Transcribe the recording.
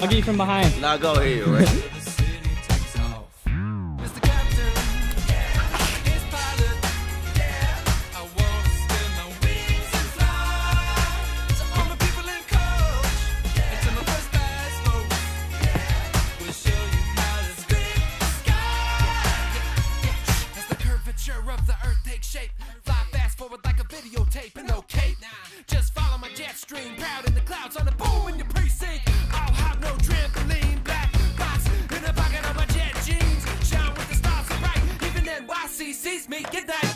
I'll get you from behind. Now go ahead, right? Of the earth take shape, fly fast forward like a videotape, and no cape. Just follow my jet stream, proud in the clouds on the boom in the precinct. I'll have no trampoline, black box in the pocket of my jet jeans, shine with the stars so bright. Even NYC sees me, get that.